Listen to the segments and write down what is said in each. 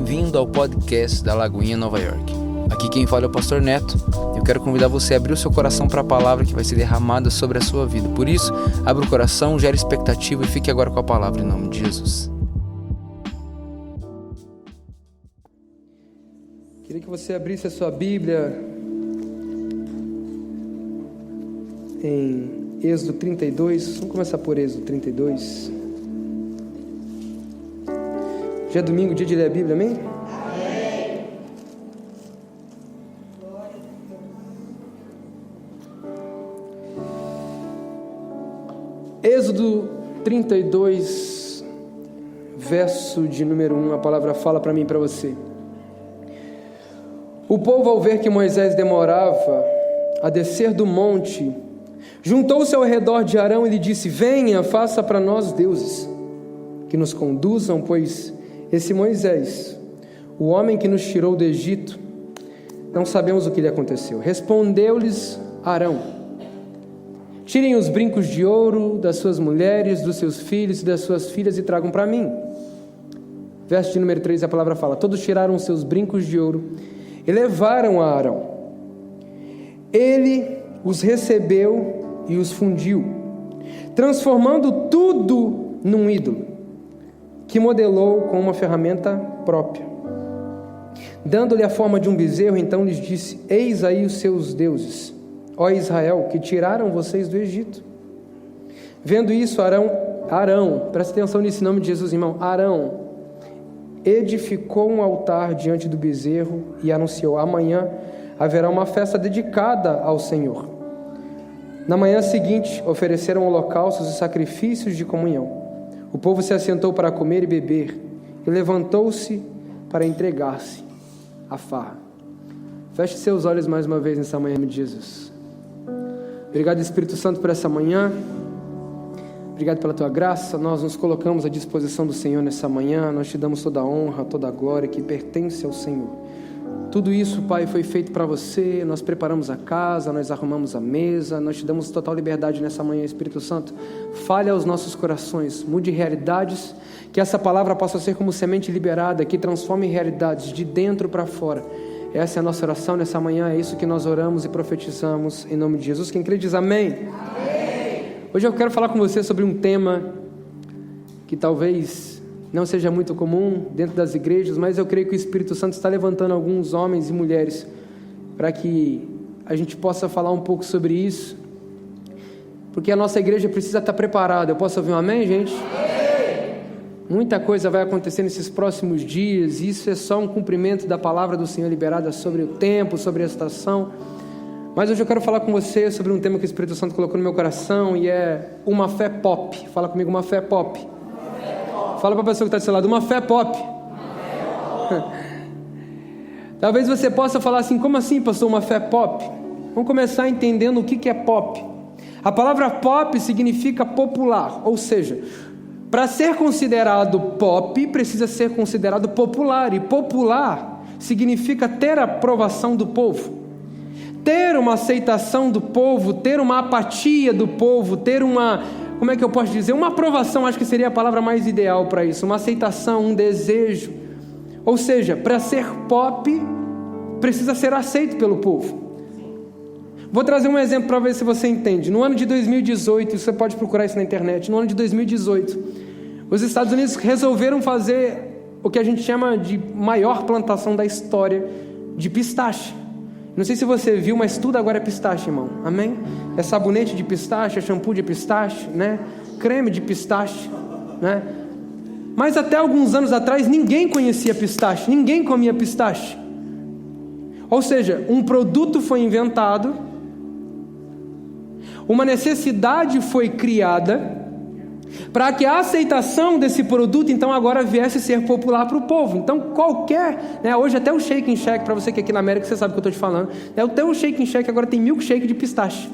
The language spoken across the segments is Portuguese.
bem-vindo ao podcast da Lagoinha Nova York. Aqui quem fala é o Pastor Neto. Eu quero convidar você a abrir o seu coração para a palavra que vai ser derramada sobre a sua vida. Por isso, abra o coração, gere expectativa e fique agora com a palavra em nome de Jesus. Queria que você abrisse a sua Bíblia em Êxodo 32. Vamos começar por Êxodo 32. Já é domingo, dia de ler a Bíblia, amém? Amém. Êxodo 32, verso de número 1, a palavra fala para mim e para você. O povo, ao ver que Moisés demorava a descer do monte, juntou-se ao redor de Arão e lhe disse: venha, faça para nós deuses que nos conduzam, pois esse Moisés, o homem que nos tirou do Egito, não sabemos o que lhe aconteceu. Respondeu-lhes Arão: tirem os brincos de ouro das suas mulheres, dos seus filhos e das suas filhas e tragam para mim. Verso de número 3, a palavra fala: todos tiraram os seus brincos de ouro e levaram a Arão. Ele os recebeu e os fundiu, transformando tudo num ídolo, que modelou com uma ferramenta própria. Dando-lhe a forma de um bezerro, então lhes disse: eis aí os seus deuses, ó Israel, que tiraram vocês do Egito. Vendo isso, Arão, presta atenção nesse nome de Jesus, irmão, Arão edificou um altar diante do bezerro e anunciou: amanhã haverá uma festa dedicada ao Senhor. Na manhã seguinte, ofereceram holocaustos e sacrifícios de comunhão. O povo se assentou para comer e beber, e levantou-se para entregar-se à farra. Feche seus olhos mais uma vez nessa manhã, em nome de Jesus. Obrigado, Espírito Santo, por essa manhã. Obrigado pela tua graça. Nós nos colocamos à disposição do Senhor nessa manhã. Nós te damos toda a honra, toda a glória que pertence ao Senhor. Tudo isso, Pai, foi feito para você. Nós preparamos a casa, nós arrumamos a mesa, nós te damos total liberdade nessa manhã, Espírito Santo. Fale aos nossos corações, mude realidades, que essa palavra possa ser como semente liberada, que transforme realidades de dentro para fora. Essa é a nossa oração nessa manhã, é isso que nós oramos e profetizamos em nome de Jesus. Quem crê diz amém. Amém. Hoje eu quero falar com você sobre um tema que talvez não seja muito comum dentro das igrejas, mas eu creio que o Espírito Santo está levantando alguns homens e mulheres para que a gente possa falar um pouco sobre isso, porque a nossa igreja precisa estar preparada. Eu posso ouvir um amém, gente? Amém. Muita coisa vai acontecer nesses próximos dias, e isso é só um cumprimento da palavra do Senhor liberada sobre o tempo, sobre a estação. Mas hoje eu quero falar com você sobre um tema que o Espírito Santo colocou no meu coração, e é uma fé pop. Fala comigo, uma fé pop. Fala para a pessoa que está do seu lado: uma fé pop. Talvez você possa falar assim: como assim, pastor, uma fé pop? Vamos começar entendendo o que é pop. A palavra pop significa popular, ou seja, para ser considerado pop, precisa ser considerado popular, e popular significa ter a aprovação do povo, ter uma aceitação do povo, ter uma apatia do povo, ter uma... como é que eu posso dizer? Uma aprovação, acho que seria a palavra mais ideal para isso. Uma aceitação, um desejo. Ou seja, para ser pop, precisa ser aceito pelo povo. Vou trazer um exemplo para ver se você entende. No ano de 2018, você pode procurar isso na internet. No ano de 2018, os Estados Unidos resolveram fazer o que a gente chama de maior plantação da história de pistache. Não sei se você viu, mas tudo agora é pistache, irmão. Amém? É sabonete de pistache, é shampoo de pistache, né? Creme de pistache, né? Mas até alguns anos atrás ninguém conhecia pistache, ninguém comia pistache. Ou seja, um produto foi inventado, uma necessidade foi criada para que a aceitação desse produto então agora viesse a ser popular para o povo. Então qualquer, né, hoje até o Shake and Shake, para você que é aqui na América, você sabe o que eu estou te falando, né, até o Shake and Shake agora tem milkshake de pistache,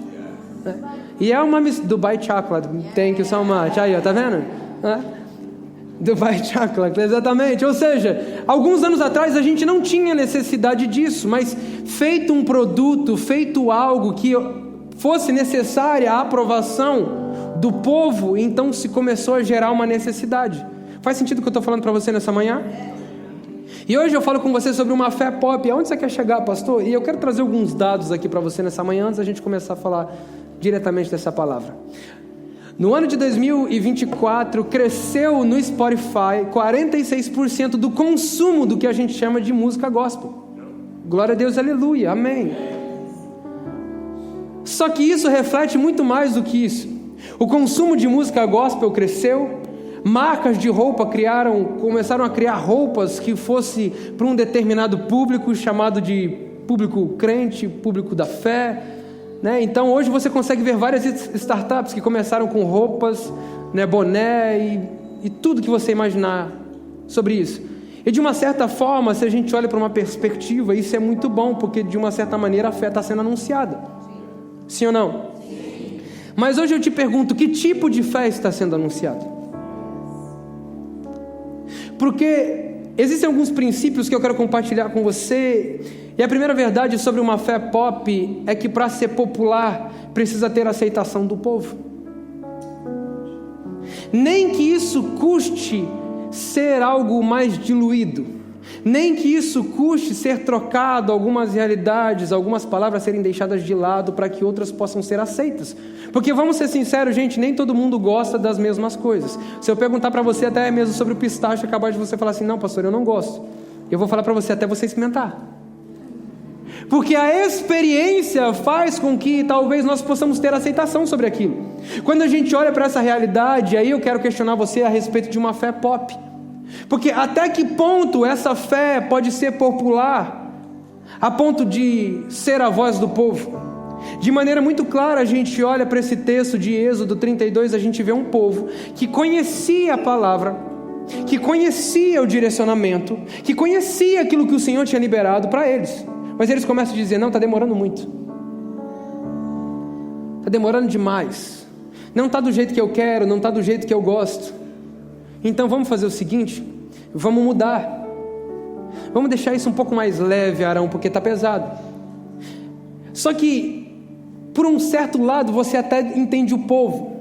né? E é uma Dubai Chocolate, thank you so much, aí ó, tá vendo? Dubai Chocolate, exatamente. Ou seja, alguns anos atrás a gente não tinha necessidade disso, mas feito um produto, feito algo que fosse necessária a aprovação do povo, então se começou a gerar uma necessidade. Faz sentido o que eu estou falando para você nessa manhã? E hoje eu falo com você sobre uma fé pop. Aonde você quer chegar, pastor? E eu quero trazer alguns dados aqui para você nessa manhã, antes da gente começar a falar diretamente dessa palavra. No ano de 2024, cresceu no Spotify 46% do consumo do que a gente chama de música gospel. Glória a Deus, aleluia, amém. Só que isso reflete muito mais do que isso. O consumo de música gospel cresceu. Marcas de roupa começaram a criar roupas que fosse para um determinado público, chamado de público crente, público da fé, né? Então hoje você consegue ver várias startups que começaram com roupas, né, boné e tudo que você imaginar sobre isso. E de uma certa forma, se a gente olha para uma perspectiva, isso é muito bom, porque de uma certa maneira a fé está sendo anunciada. Sim ou não? Sim. Mas hoje eu te pergunto, que tipo de fé está sendo anunciada? Porque existem alguns princípios que eu quero compartilhar com você. E a primeira verdade sobre uma fé pop é que para ser popular precisa ter aceitação do povo. Nem que isso custe ser algo mais diluído, nem que isso custe ser trocado, algumas realidades, algumas palavras serem deixadas de lado para que outras possam ser aceitas. Porque vamos ser sinceros, gente, nem todo mundo gosta das mesmas coisas. Se eu perguntar para você até mesmo sobre o pistache, acabar de você falar assim, não pastor, eu não gosto. Eu vou falar para você até você experimentar. Porque a experiência faz com que talvez nós possamos ter aceitação sobre aquilo. Quando a gente olha para essa realidade, aí eu quero questionar você a respeito de uma fé pop. Porque até que ponto essa fé pode ser popular a ponto de ser a voz do povo? De maneira muito clara a gente olha para esse texto de Êxodo 32, a gente vê um povo que conhecia a palavra, que conhecia o direcionamento, que conhecia aquilo que o Senhor tinha liberado para eles. Mas eles começam a dizer, não, está demorando muito, está demorando demais, não está do jeito que eu quero, não está do jeito que eu gosto. Então vamos fazer o seguinte, vamos mudar, vamos deixar isso um pouco mais leve, Arão, porque está pesado. Só que, por um certo lado, você até entende o povo,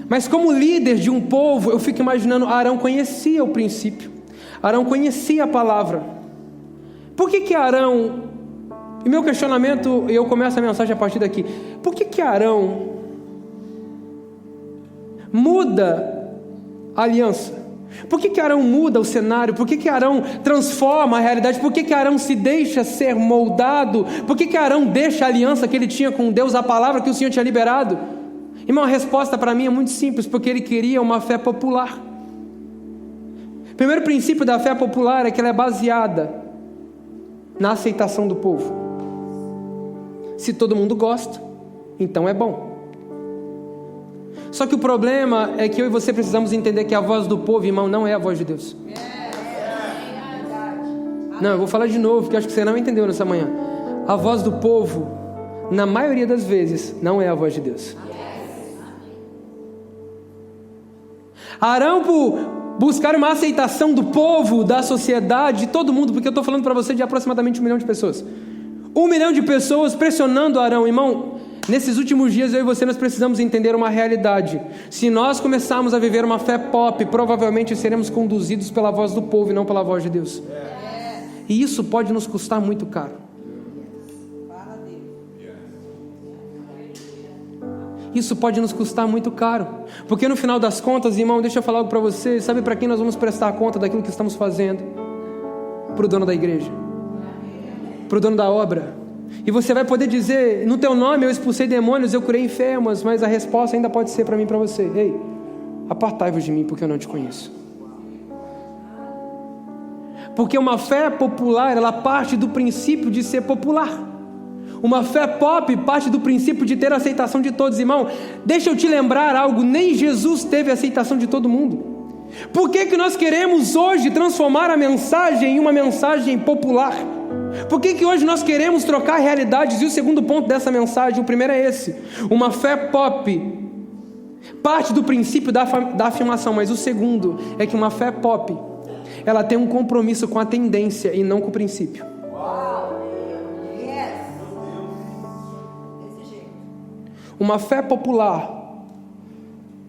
mas como líder de um povo, eu fico imaginando, Arão conhecia o princípio, Arão conhecia a palavra. Por que Arão, e meu questionamento, e eu começo a mensagem a partir daqui, por que Arão muda a aliança? Por que Arão muda o cenário? Por que Arão transforma a realidade? Por que Arão se deixa ser moldado? Por que Arão deixa a aliança que ele tinha com Deus, a palavra que o Senhor tinha liberado? Irmão, a resposta para mim é muito simples, porque ele queria uma fé popular. O primeiro princípio da fé popular é que ela é baseada na aceitação do povo. Se todo mundo gosta, então é bom. Só que o problema é que eu e você precisamos entender que a voz do povo, irmão, não é a voz de Deus. Não, eu vou falar de novo, porque acho que você não entendeu nessa manhã. A voz do povo, na maioria das vezes, não é a voz de Deus. Arão, por buscar uma aceitação do povo, da sociedade, de todo mundo, porque eu estou falando para você de aproximadamente 1 milhão de pessoas. 1 milhão de pessoas pressionando Arão, irmão. Nesses últimos dias, eu e você, nós precisamos entender uma realidade. Se nós começarmos a viver uma fé pop, provavelmente seremos conduzidos pela voz do povo e não pela voz de Deus. E isso pode nos custar muito caro. Isso pode nos custar muito caro. Porque no final das contas, irmão, deixa eu falar algo para você. Sabe para quem nós vamos prestar conta daquilo que estamos fazendo? Para o dono da igreja, para o dono da obra. E você vai poder dizer, no teu nome eu expulsei demônios, eu curei enfermos, mas a resposta ainda pode ser para mim e para você: ei, apartai-vos de mim, porque eu não te conheço. Porque uma fé popular, ela parte do princípio de ser popular. Uma fé pop parte do princípio de ter aceitação de todos. Irmão, deixa eu te lembrar algo, nem Jesus teve aceitação de todo mundo. Por que nós queremos hoje transformar a mensagem em uma mensagem popular? Por que hoje nós queremos trocar realidades? E o segundo ponto dessa mensagem, o primeiro é esse: uma fé pop parte do princípio da afirmação, mas o segundo é que uma fé pop, ela tem um compromisso com a tendência e não com o princípio. Uma fé popular,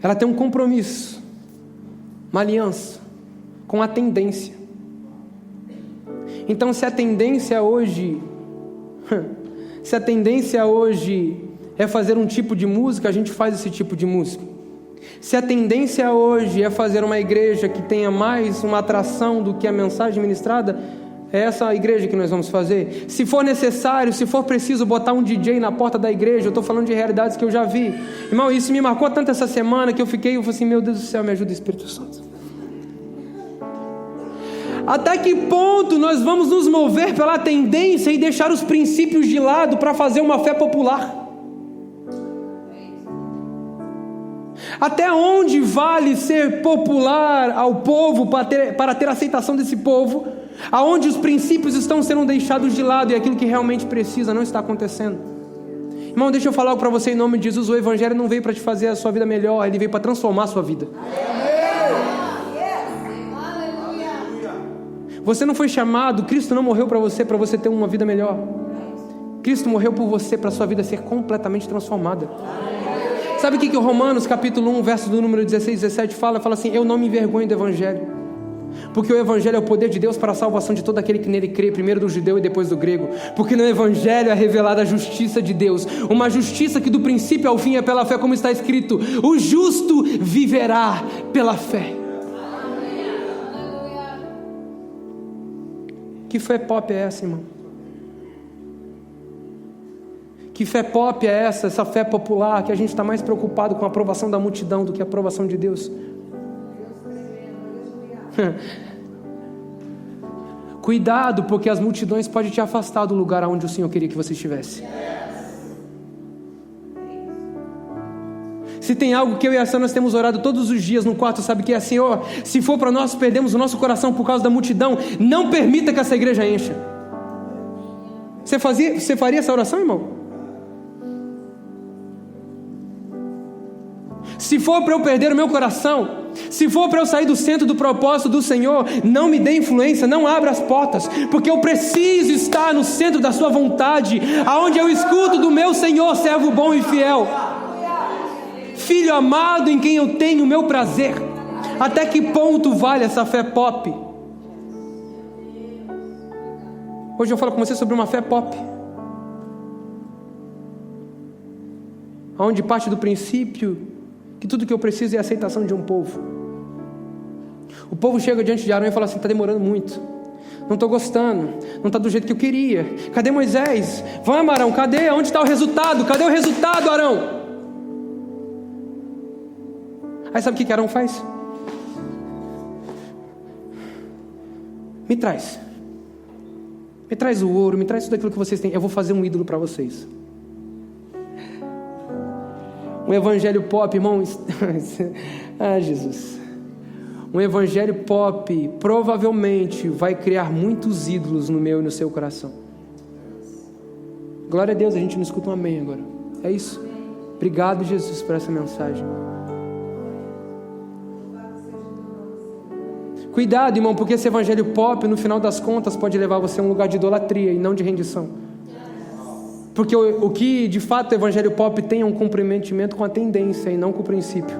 ela tem um compromisso, uma aliança com a tendência Então, se a tendência hoje é fazer um tipo de música, a gente faz esse tipo de música. Se a tendência hoje é fazer uma igreja que tenha mais uma atração do que a mensagem ministrada, é essa a igreja que nós vamos fazer. Se for necessário, se for preciso botar um DJ na porta da igreja, eu estou falando de realidades que eu já vi. Irmão, isso me marcou tanto essa semana que eu falei assim, meu Deus do céu, me ajuda, Espírito Santo. Até que ponto nós vamos nos mover pela tendência e deixar os princípios de lado para fazer uma fé popular? Até onde vale ser popular ao povo para ter aceitação desse povo, aonde os princípios estão sendo deixados de lado e aquilo que realmente precisa não está acontecendo? Irmão, deixa eu falar algo para você em nome de Jesus. O Evangelho não veio para te fazer a sua vida melhor, ele veio para transformar a sua vida. Você não foi chamado, Cristo não morreu para você ter uma vida melhor. Cristo morreu por você para a sua vida ser completamente transformada. Sabe o que o Romanos capítulo 1, verso do número 16 e 17 fala? Fala assim, eu não me envergonho do Evangelho, porque o Evangelho é o poder de Deus para a salvação de todo aquele que nele crê, primeiro do judeu e depois do grego. Porque no Evangelho é revelada a justiça de Deus, uma justiça que do princípio ao fim é pela fé, como está escrito, o justo viverá pela fé. Que fé pop é essa, irmão? Que fé pop é essa fé popular, que a gente está mais preocupado com a aprovação da multidão do que a aprovação de Deus? Cuidado, porque as multidões podem te afastar do lugar onde o Senhor queria que você estivesse. Se tem algo que eu e a Sam nós temos orado todos os dias no quarto, sabe que é? Senhor, se for para nós perdermos o nosso coração por causa da multidão, não permita que essa igreja encha. Você faria essa oração, irmão? Se for para eu perder o meu coração, se for para eu sair do centro do propósito do Senhor, não me dê influência, não abra as portas, porque eu preciso estar no centro da sua vontade, aonde eu escuto do meu Senhor, servo bom e fiel, filho amado em quem eu tenho o meu prazer. Até que ponto vale essa fé pop? Hoje eu falo com você sobre uma fé pop, aonde parte do princípio que tudo que eu preciso é a aceitação de um povo. O povo chega diante de Arão e fala assim, está demorando muito, não estou gostando, não está do jeito que eu queria. Cadê Moisés? Vamos, Arão, cadê? Onde está o resultado? Cadê o resultado, Arão? Aí sabe o que Arão faz? Me traz o ouro, me traz tudo aquilo que vocês têm, eu vou fazer um ídolo para vocês. Um evangelho pop, irmão. Jesus. Um evangelho pop provavelmente vai criar muitos ídolos no meu e no seu coração. Glória a Deus, a gente não escuta um amém agora. É isso. Obrigado, Jesus, por essa mensagem. Cuidado, irmão, porque esse evangelho pop, no final das contas, pode levar você a um lugar de idolatria e não de rendição. Porque o que de fato o evangelho pop tem é um comprometimento com a tendência e não com o princípio.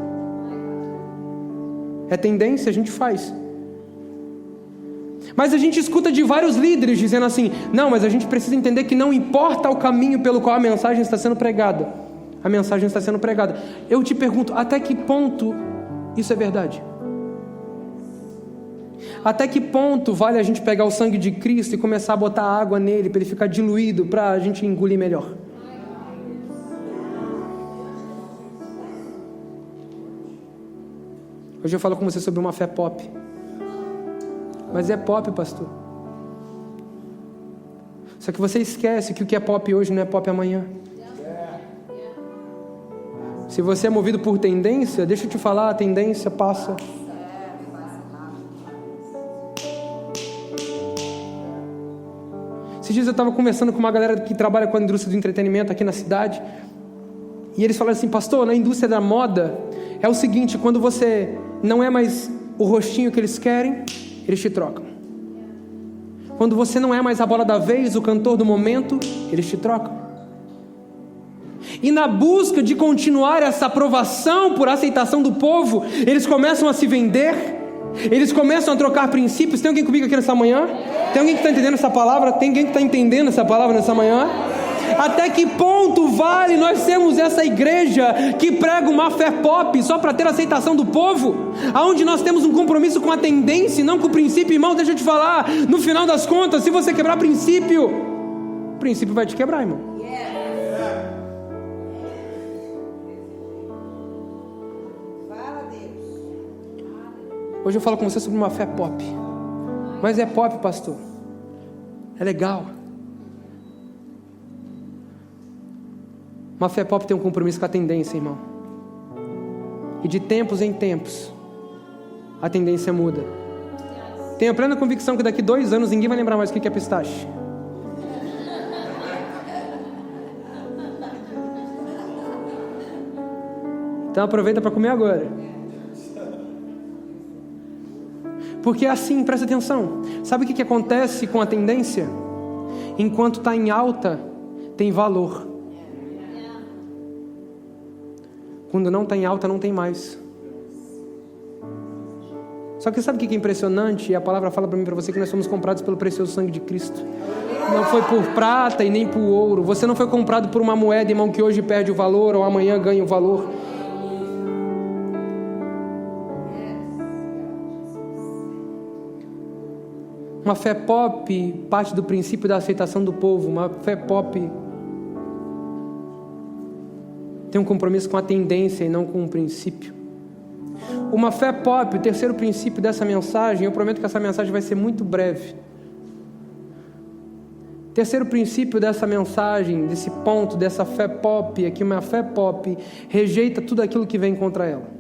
É tendência, a gente faz. Mas a gente escuta de vários líderes dizendo assim, não, mas a gente precisa entender que não importa o caminho pelo qual a mensagem está sendo pregada. A mensagem está sendo pregada. Eu te pergunto, até que ponto isso é verdade? Até que ponto vale a gente pegar o sangue de Cristo e começar a botar água nele para ele ficar diluído, para a gente engolir melhor? Hoje eu falo com você sobre uma fé pop. Mas é pop, pastor. Só que você esquece que o que é pop hoje não é pop amanhã. Se você é movido por tendência, deixa eu te falar, a tendência passa. Esses dias eu estava conversando com uma galera que trabalha com a indústria do entretenimento aqui na cidade, e eles falaram assim, pastor, na indústria da moda é o seguinte, quando você não é mais o rostinho que eles querem, eles te trocam. Quando você não é mais a bola da vez, o cantor do momento, eles te trocam. E na busca de continuar essa aprovação por aceitação do povo, eles começam a se vender, Eles começam a trocar princípios. Tem alguém comigo aqui nessa manhã? Tem alguém que está entendendo essa palavra? Tem alguém que está entendendo essa palavra nessa manhã? Até que ponto vale nós sermos essa igreja que prega uma fé pop só para ter a aceitação do povo? Aonde nós temos um compromisso com a tendência e não com o princípio. Irmão, deixa eu te falar, no final das contas, se você quebrar princípio, o princípio vai te quebrar, irmão. Hoje eu falo com você sobre uma fé pop. Mas é pop, pastor. É legal. Uma fé pop tem um compromisso com a tendência, irmão. E de tempos em tempos, a tendência muda. Tenho a plena convicção que daqui 2 anos ninguém vai lembrar mais o que é pistache. Então aproveita para comer agora. Porque é assim, presta atenção. Sabe o que acontece com a tendência? Enquanto está em alta, tem valor. Quando não está em alta, não tem mais. Só que sabe o que é impressionante? E a palavra fala para mim e para você que nós somos comprados pelo precioso sangue de Cristo. Não foi por prata e nem por ouro. Você não foi comprado por uma moeda, irmão, que hoje perde o valor ou amanhã ganha o valor. Uma fé pop parte do princípio da aceitação do povo. Uma fé pop tem um compromisso com a tendência e não com o princípio. Uma fé pop, o terceiro princípio dessa mensagem, eu prometo que essa mensagem vai ser muito breve. Terceiro princípio dessa mensagem, desse ponto, dessa fé pop, é que uma fé pop rejeita tudo aquilo que vem contra ela.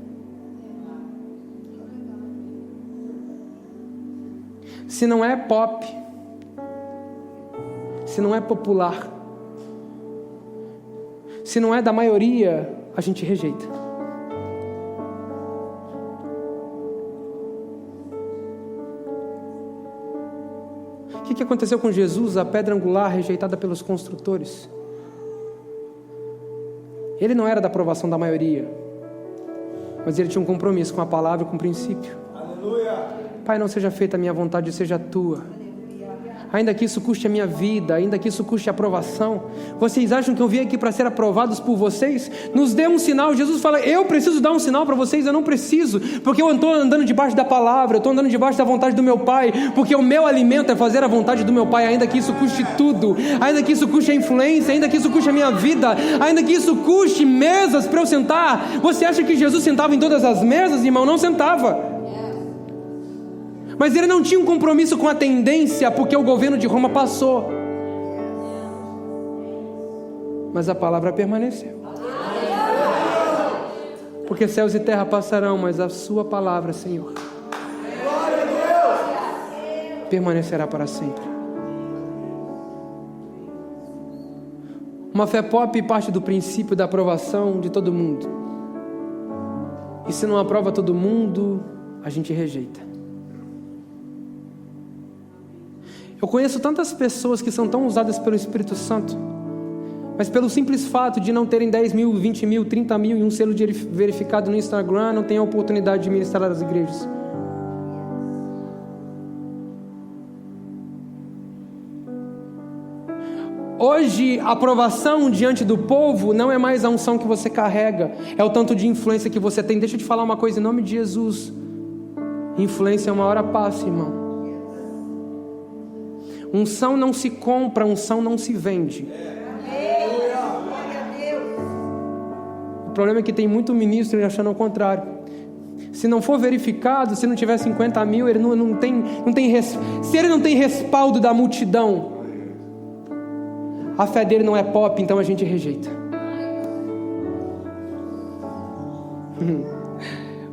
Se não é pop, se não é popular, se não é da maioria, a gente rejeita. O que aconteceu com Jesus, a pedra angular rejeitada pelos construtores? Ele não era da aprovação da maioria, mas ele tinha um compromisso com a palavra e com o princípio. Aleluia. Pai, não seja feita a minha vontade, seja a tua. Ainda que isso custe a minha vida, ainda que isso custe a aprovação. Vocês acham que eu vim aqui para ser aprovados por vocês? Nos dê um sinal. Jesus fala, eu preciso dar um sinal para vocês. Eu não preciso, porque eu estou andando debaixo da palavra, eu estou andando debaixo da vontade do meu Pai, porque o meu alimento é fazer a vontade do meu Pai, ainda que isso custe tudo, ainda que isso custe a influência, ainda que isso custe a minha vida, ainda que isso custe mesas para eu sentar. Você acha que Jesus sentava em todas as mesas, irmão? Não sentava. Mas ele não tinha um compromisso com a tendência, porque o governo de Roma passou. Mas a palavra permaneceu. Porque céus e terra passarão, mas a sua palavra, Senhor, permanecerá para sempre. Uma fé pop parte do princípio da aprovação de todo mundo. E se não aprova todo mundo, a gente rejeita. Eu conheço tantas pessoas que são tão usadas pelo Espírito Santo, mas pelo simples fato de não terem 10 mil, 20 mil, 30 mil e um selo verificado no Instagram, não têm a oportunidade de ministrar nas igrejas. Hoje, a aprovação diante do povo não é mais a unção que você carrega, é o tanto de influência que você tem. Deixa eu te falar uma coisa em nome de Jesus. Influência é uma hora passa, irmão. Unção não se compra, unção não se vende. O problema é que tem muito ministro achando o contrário. Se não for verificado, se não tiver 50 mil, ele não tem se ele não tem respaldo da multidão, a fé dele não é pop, então a gente rejeita.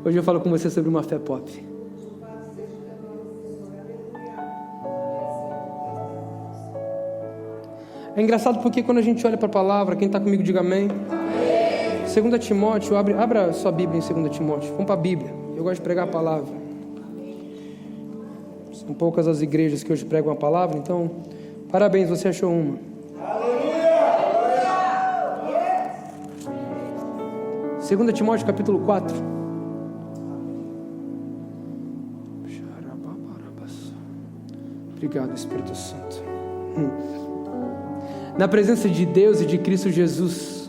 Hoje eu falo com você sobre uma fé pop. É engraçado porque quando a gente olha para a palavra, quem está comigo diga amém. 2 Timóteo, abra sua Bíblia em 2 Timóteo. Vamos para a Bíblia. Eu gosto de pregar a palavra. São poucas as igrejas que hoje pregam a palavra, então parabéns, você achou uma. 2 Timóteo capítulo 4. Obrigado, Espírito Santo. Na presença de Deus e de Cristo Jesus,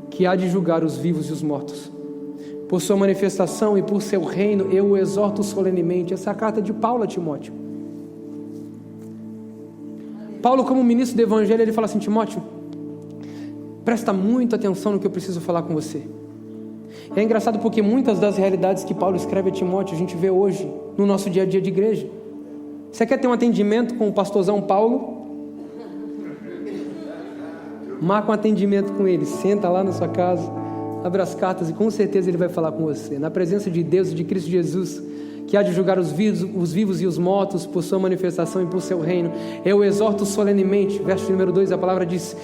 que há de julgar os vivos e os mortos, por sua manifestação e por seu reino, eu o exorto solenemente. Essa é a carta de Paulo a Timóteo. Paulo, como ministro do Evangelho, ele fala assim: Timóteo, presta muita atenção no que eu preciso falar com você. É engraçado porque muitas das realidades que Paulo escreve a Timóteo, a gente vê hoje no nosso dia a dia de igreja. Você quer ter um atendimento com o pastorzão Paulo? Marca um atendimento com ele, senta lá na sua casa, abre as cartas e com certeza ele vai falar com você. Na presença de Deus e de Cristo Jesus, que há de julgar os vivos e os mortos por sua manifestação e por seu reino, eu exorto solenemente. Verso número 2, a palavra diz: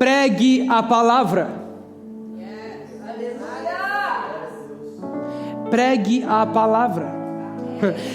pregue a palavra. Pregue a palavra.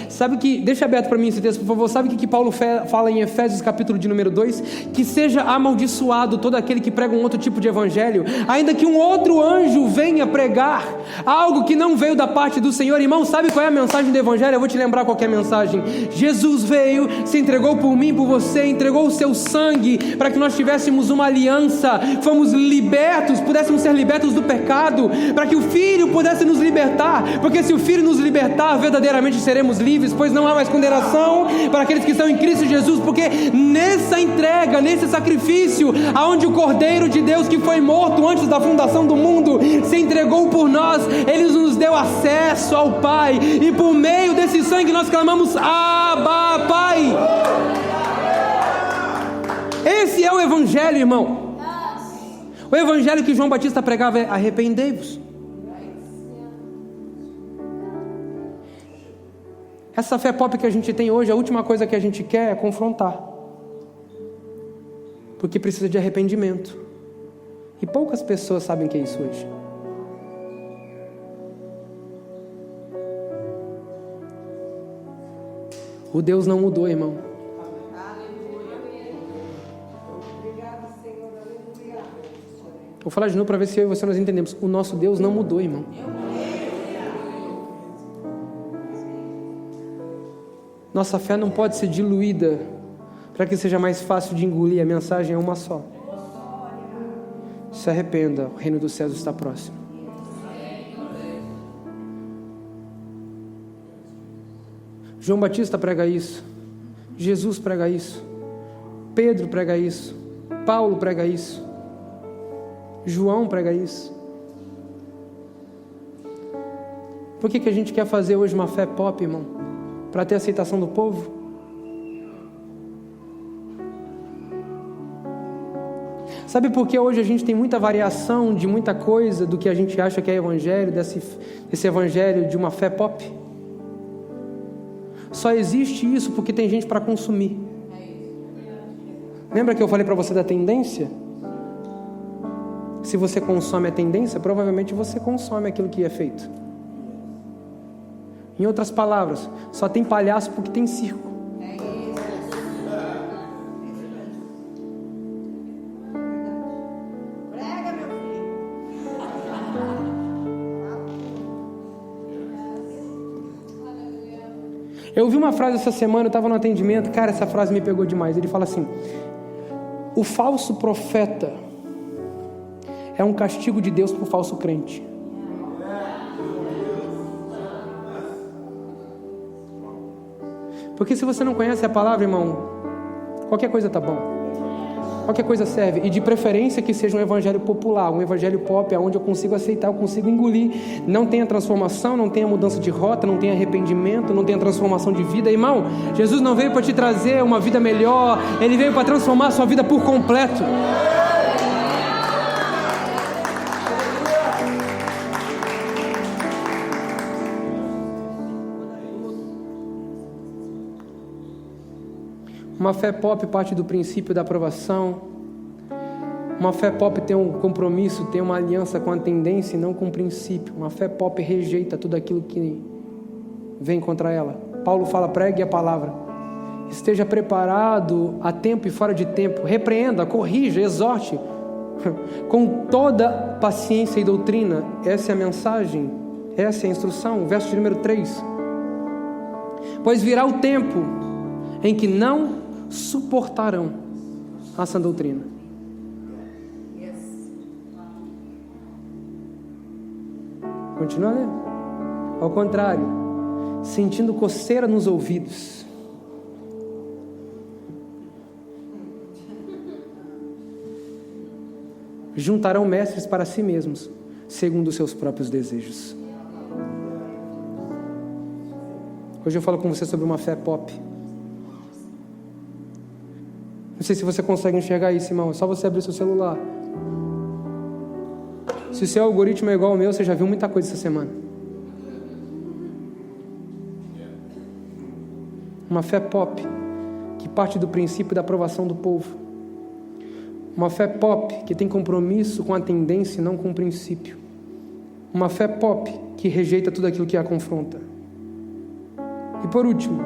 Sabe que, deixa aberto para mim esse texto, por favor. Sabe o que Paulo fala em Efésios capítulo de número 2? Que seja amaldiçoado todo aquele que prega um outro tipo de evangelho, ainda que um outro anjo venha pregar algo que não veio da parte do Senhor. Irmão, sabe qual é a mensagem do evangelho? Eu vou te lembrar qual é a mensagem. Jesus veio, se entregou por mim, por você, entregou o seu sangue para que nós tivéssemos uma aliança, fomos libertos, pudéssemos ser libertos do pecado, para que o Filho pudesse nos libertar, porque se o Filho nos libertar, verdadeiramente seremos livres, pois não há mais condenação para aqueles que estão em Cristo Jesus, porque nessa entrega, nesse sacrifício, aonde o Cordeiro de Deus, que foi morto antes da fundação do mundo, se entregou por nós, Ele nos deu acesso ao Pai, e por meio desse sangue nós clamamos: Abba, Pai. Esse é o Evangelho, irmão. O Evangelho que João Batista pregava é: arrependei-vos. Essa fé pop que a gente tem hoje, a última coisa que a gente quer é confrontar, porque precisa de arrependimento, e poucas pessoas sabem o que é isso hoje. O Deus não mudou, irmão. Vou falar de novo para ver se eu e você nós entendemos. O nosso Deus não mudou, irmão. Nossa fé não pode ser diluída para que seja mais fácil de engolir. A mensagem é uma só: se arrependa, o reino dos céus está próximo. João Batista prega isso, Jesus prega isso, Pedro prega isso, Paulo prega isso, João prega isso. Por que a gente quer fazer hoje uma fé pop, irmão? Para ter aceitação do povo? Sabe por que hoje a gente tem muita variação de muita coisa do que a gente acha que é evangelho, desse evangelho de uma fé pop? Só existe isso porque tem gente para consumir. Lembra que eu falei para você da tendência? Se você consome a tendência, provavelmente você consome aquilo que é feito. Em outras palavras, só tem palhaço porque tem circo. Prega, meu filho. Eu ouvi uma frase essa semana, eu estava no atendimento, cara, essa frase me pegou demais. Ele fala assim: o falso profeta é um castigo de Deus para o falso crente. Porque se você não conhece a palavra, irmão, qualquer coisa tá bom, qualquer coisa serve, e de preferência que seja um evangelho popular, um evangelho pop, onde eu consigo aceitar, eu consigo engolir, não tem a transformação, não tem a mudança de rota, não tem arrependimento, não tem a transformação de vida. Irmão, Jesus não veio para te trazer uma vida melhor, Ele veio para transformar a sua vida por completo. Uma fé pop parte do princípio da aprovação. Uma fé pop tem um compromisso, tem uma aliança com a tendência e não com o princípio. Uma fé pop rejeita tudo aquilo que vem contra ela. Paulo fala: pregue a palavra. Esteja preparado a tempo e fora de tempo. Repreenda, corrija, exorte com toda paciência e doutrina. Essa é a mensagem, essa é a instrução. Verso de número 3. Pois virá o tempo em que não suportarão a sã doutrina. Continua lendo. Ao contrário, sentindo coceira nos ouvidos, juntarão mestres para si mesmos, segundo os seus próprios desejos. Hoje eu falo com você sobre uma fé pop. Não sei se você consegue enxergar isso, irmão. É só você abrir seu celular. Se o seu algoritmo é igual ao meu, você já viu muita coisa essa semana. Uma fé pop que parte do princípio da aprovação do povo. Uma fé pop que tem compromisso com a tendência e não com o princípio. Uma fé pop que rejeita tudo aquilo que a confronta. E por último,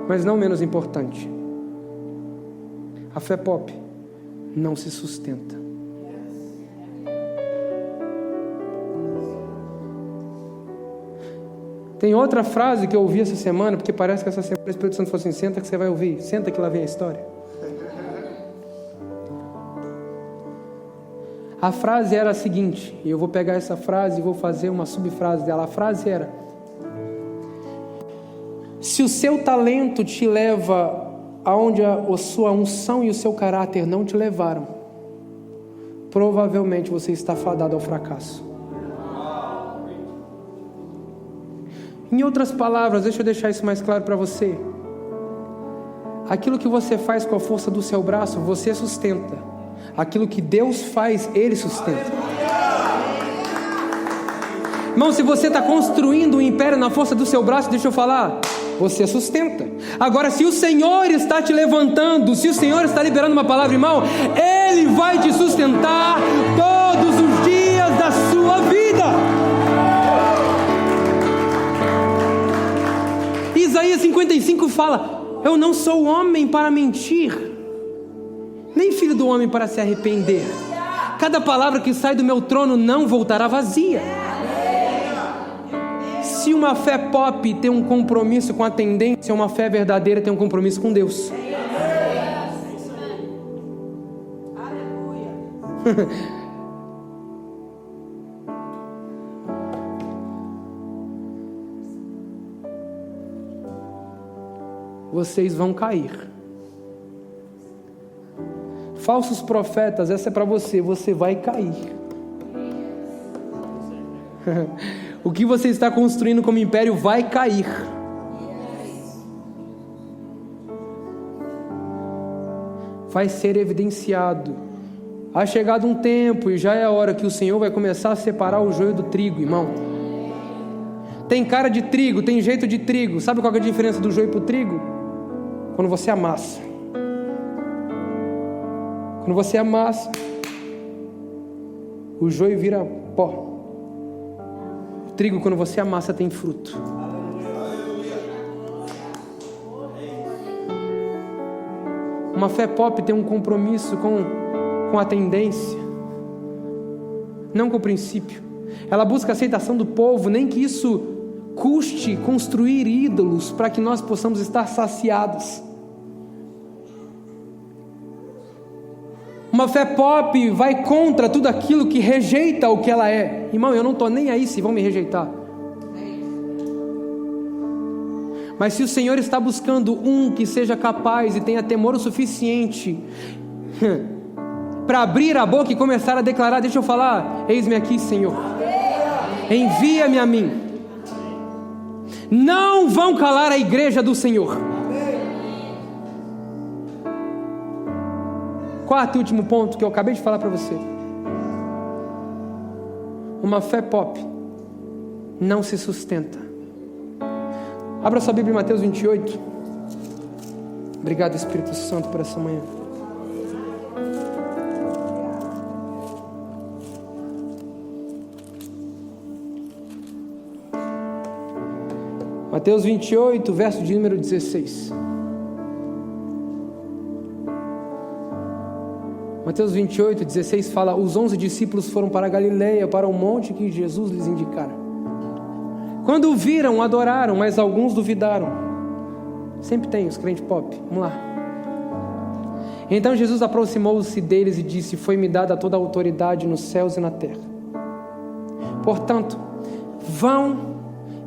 mas não menos importante, a fé pop não se sustenta. Tem outra frase que eu ouvi essa semana, porque parece que essa semana o Espírito Santo falou assim: senta que você vai ouvir, senta que lá vem a história. A frase era a seguinte, e eu vou pegar essa frase e vou fazer uma subfrase dela. A frase era: se o seu talento te leva aonde a sua unção e o seu caráter não te levaram, provavelmente você está fadado ao fracasso. Em outras palavras, deixa eu deixar isso mais claro para você. Aquilo que você faz com a força do seu braço, você sustenta. Aquilo que Deus faz, Ele sustenta. Irmão, se você está construindo um império na força do seu braço, deixa eu falar, você sustenta. Agora, se o Senhor está te levantando, se o Senhor está liberando uma palavra, irmão, Ele vai te sustentar todos os dias da sua vida. Isaías 55 fala: eu não sou homem para mentir, nem filho do homem para se arrepender. Cada palavra que sai do meu trono não voltará vazia. Se uma fé pop tem um compromisso com a tendência, uma fé verdadeira tem um compromisso com Deus. Vocês vão cair. Falsos profetas, essa é para você, você vai cair. O que você está construindo como império vai cair. Vai ser evidenciado. Ha chegado um tempo e já é a hora que o Senhor vai começar a separar o joio do trigo, irmão. Tem cara de trigo, tem jeito de trigo. Sabe qual é a diferença do joio para o trigo? Quando você amassa. Quando você amassa, o joio vira pó. O trigo, quando você amassa, tem fruto. Uma fé pop tem um compromisso com a tendência, não com o princípio. Ela busca a aceitação do povo, nem que isso custe construir ídolos para que nós possamos estar saciados. Uma fé pop vai contra tudo aquilo que rejeita o que ela é. Irmão, eu não estou nem aí se vão me rejeitar. Mas se o Senhor está buscando um que seja capaz e tenha temor o suficiente para abrir a boca e começar a declarar: deixa eu falar, eis-me aqui, Senhor, envia-me a mim. Não vão calar a igreja do Senhor. Quarto e último ponto que eu acabei de falar para você. Uma fé pop não se sustenta. Abra sua Bíblia em Mateus 28. Obrigado, Espírito Santo, por essa manhã. Mateus 28, verso de número 16. Mateus 28, 16 fala: os 11 discípulos foram para a Galileia, para o monte que Jesus lhes indicara. Quando o viram, adoraram, mas alguns duvidaram. Sempre tem os crentes pop. Vamos lá. Então Jesus aproximou-se deles e disse: foi-me dada toda a autoridade nos céus e na terra. Portanto, vão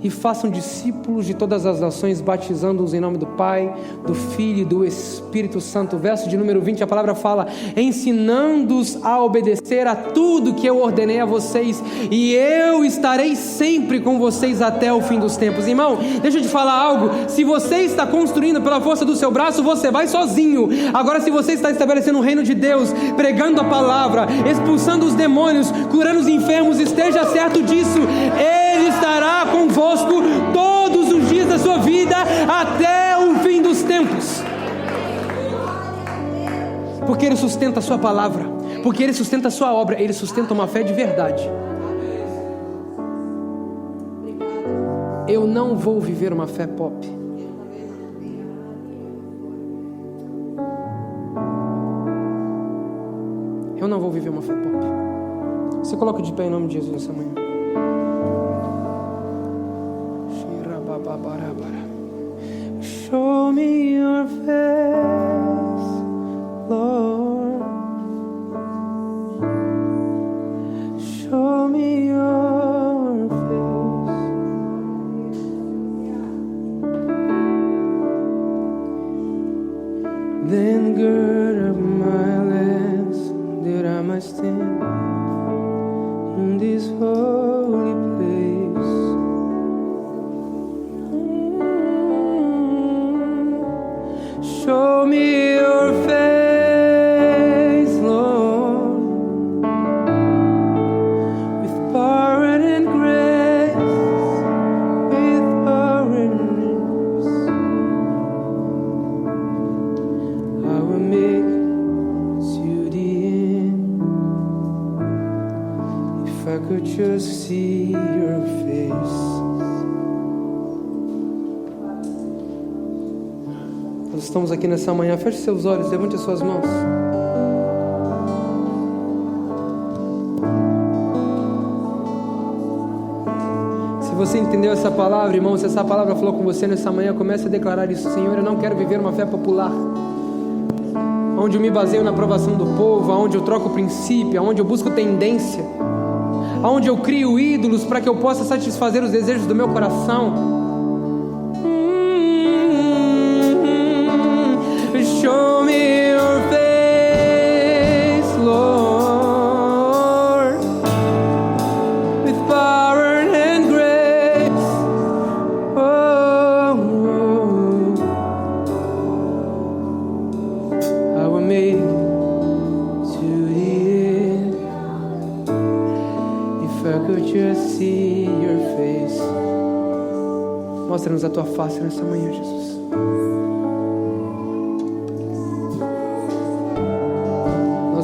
e façam discípulos de todas as nações, batizando-os em nome do Pai, do Filho e do Espírito Santo. Verso de número 20, a palavra fala: ensinando-os a obedecer a tudo que eu ordenei a vocês, e eu estarei sempre com vocês até o fim dos tempos. Irmão, deixa eu te falar algo: se você está construindo pela força do seu braço, você vai sozinho. Agora, se você está estabelecendo o reino de Deus, pregando a palavra, expulsando os demônios, curando os enfermos, esteja certo disso, Ele estará convosco todos os dias da sua vida até o fim dos tempos, porque Ele sustenta a sua palavra, porque Ele sustenta a sua obra, Ele sustenta uma fé de verdade. Eu não vou viver uma fé pop. Eu não vou viver uma fé pop. Você coloca de pé em nome de Jesus nessa manhã. Show me your face, Lord. Show me your face. Then gird up my lance, that I might stand in this holy place. Show me your face, Lord, with power and grace, with power and grace. I will make to the end. If I could just see your face. Nós estamos aqui nessa manhã. Feche seus olhos, levante as suas mãos. Se você entendeu essa palavra, irmão, se essa palavra falou com você nessa manhã, comece a declarar isso: Senhor, eu não quero viver uma fé popular, onde eu me baseio na aprovação do povo, onde eu troco princípio, onde eu busco tendência, onde eu crio ídolos para que eu possa satisfazer os desejos do meu coração. Show me your face, Lord, with power and grace. Oh, I will make to the end. If I could just see your face. Mostra-nos a tua face nessa manhã, Jesus.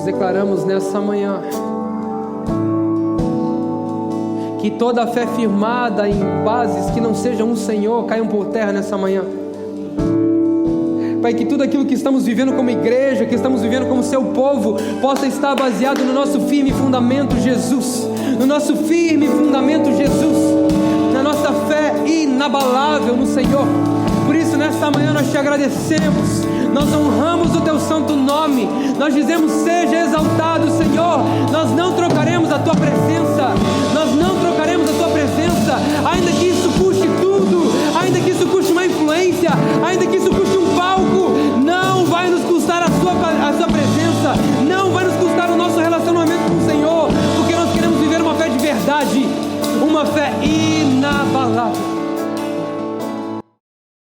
Declaramos nessa manhã que toda a fé firmada em bases que não sejam o Senhor caiam por terra nessa manhã. Pai, que tudo aquilo que estamos vivendo como igreja, que estamos vivendo como seu povo, possa estar baseado no nosso firme fundamento Jesus, no nosso firme fundamento Jesus, na nossa fé inabalável no Senhor. Por isso nessa manhã nós te agradecemos, nós honramos o teu santo nome, nós dizemos: seja exaltado, Senhor. Nós não trocaremos a tua presença, nós não trocaremos a tua presença, ainda que isso custe tudo, ainda que isso custe uma influência, ainda que isso custe um palco, não vai nos custar a sua presença, não vai nos custar o nosso relacionamento com o Senhor, porque nós queremos viver uma fé de verdade, uma fé inabalável.